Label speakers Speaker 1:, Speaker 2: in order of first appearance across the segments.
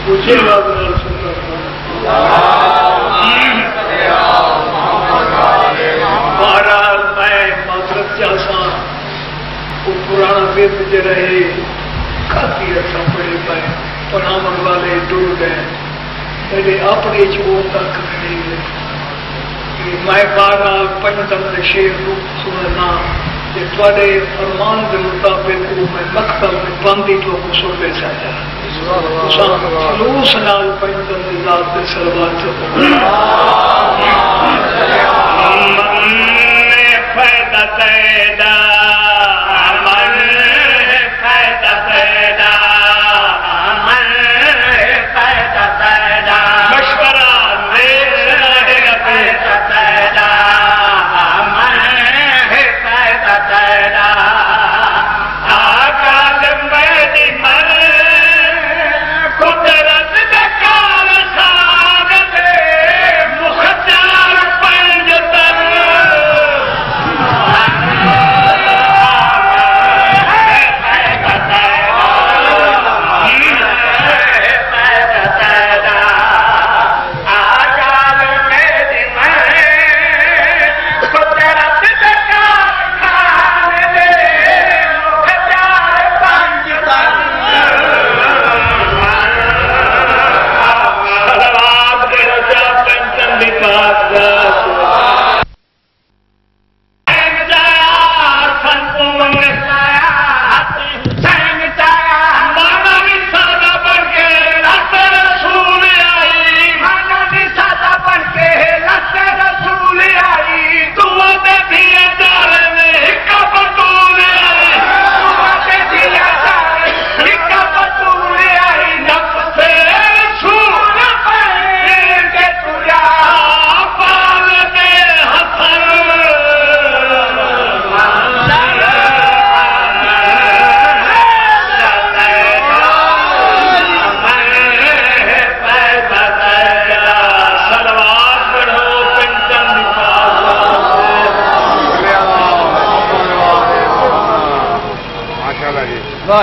Speaker 1: مجھے بہرحال میں معذرت چاہتا وہ پرانا بیت جو رہے کافی عرصہ پڑے پائے پنامن والے ٹور گئے میرے اپنے چھوڑ تک نہیں گئے میں بہرحال پنجم شیر کو سننا کہ تھوڑے فرمان کے مطابق میں مکتب میں بندی تو کو سننے چاہتا خلوص نال پنجم ذات کے سلوات فائدہ پیدا من فائدہ پیدا من فائدہ پیدا مشورہ فائدہ پیدا من فائدہ پیدا آقا میری من قدرت دکال ساگت مختار پنجتن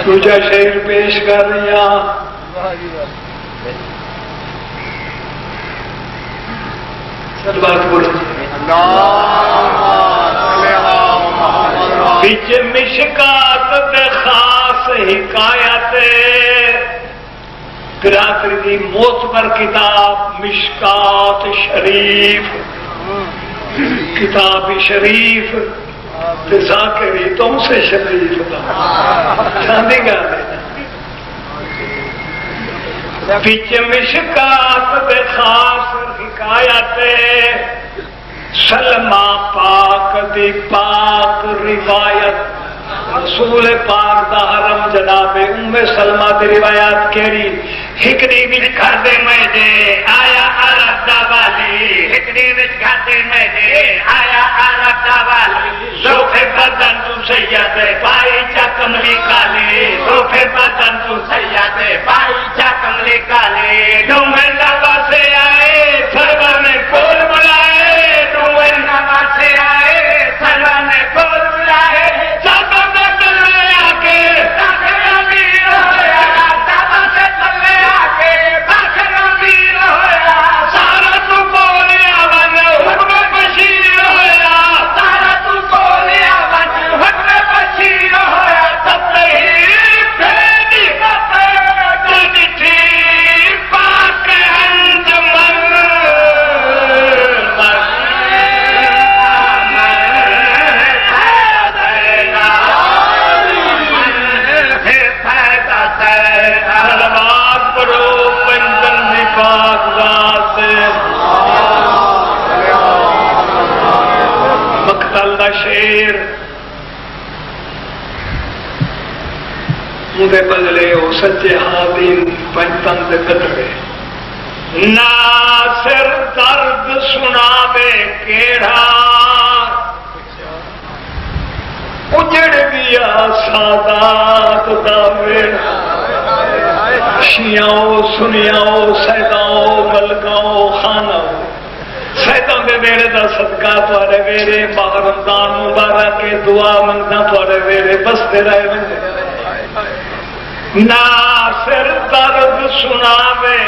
Speaker 1: دوجا شعر پیش کر رہی ہاں بچ مشکات دے خاص حکایت برادری دی معتبر کتاب مشکات شریف کتاب شریف ذاکری تم سے شریف تھا چاندی گا بچ مشکات دے خاص حکایت سلمہ پاک دی پاک روایت رسول پاک دا حرم جناب ام سلمہ دی روایات کیڑی ہکڑی وچ گھر دے میدے آیا عرب دا والی ہکڑی وچ گھر دے میدے آیا عرب دا والی زوف بدن تو سید پائی چا کملی کالی زوف بدن تو سید پائی چا کملی کالی ڈومر نبا سے آئے سرور نے کول بلائے ڈومر نبا سے آئے سرور نے کول بلائے چاہتا میں چلے آکے باخر امیر ہویا چاہتا سے چلے آکے باخر امیر ہویا سارا تو بولیا ون حکم بشیر ہویا سارا تو بولیا ون حکم بشیر ہویا تب نہیں پھیلی باتیں دل تھی پاک انجمن مقتل دا شیر مجھے بدلے ہو سچے حادین پنجتن دے قدرے ناصر درد سنا بے کیڑا اجڑ گیا سادات دا ویڑا شیعوں سنیاؤں سیداؤں ملکاؤں خاناؤں سیداؤں دے میرے دا صدقہ توارے میرے ماہ رمضان مبارک کے دعا منگنا توارے میرے بس دے رہے منگے ناصر درد سناوے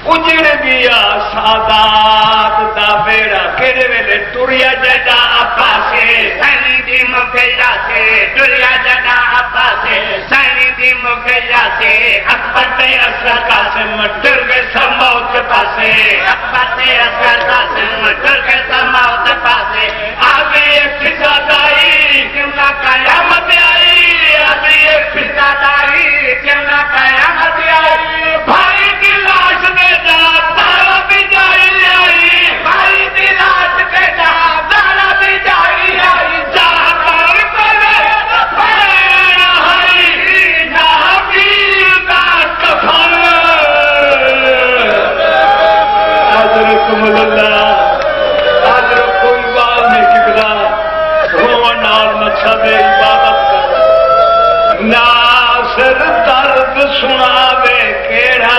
Speaker 1: اجڑ گیا سادات دا بیڑا کہڑے ویلے ٹریا جدا ابا سے سینی دی مکیا سے ٹریا جدا ابا سے سینی دی مکیا سے اکبر تے اصغر قاسم ٹر گئے سب موت کے پاسے اکبر تے اصغر قاسم ٹر گئے سب موت کے پاسے آگے ایک فضا دائی کیوں نہ قیامت آئی آگے ایک فضا دائی کیوں نہ قیامت آئی بھائی کی لاش میں دارا بھی جائی آئی بھائی کی لاش کے دارا بھی جائی آئی جہاں پر پہنا ہے جہاں بھی کفن حضرت مولا حضرت کوئی بات نہیں کبلا ہو نال مقصد عبادت کر ناصر درد سناوے کیڑا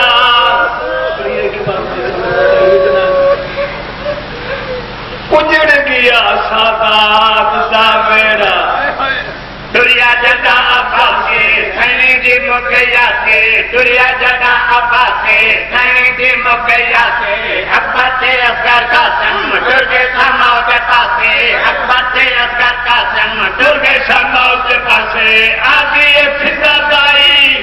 Speaker 1: اجڑ گیا سادات دا بیڑا دنیا جدا ابا سے سینی دی مکیا سے دنیا جدا ابا سے سینی دی مکیا سے ابا تے اصغر قاسم ٹر گئے ساماؤ کے پاسے ابا تے اصغر قاسم ٹر گئے ساماؤ کے پاسے آگے فضا دائی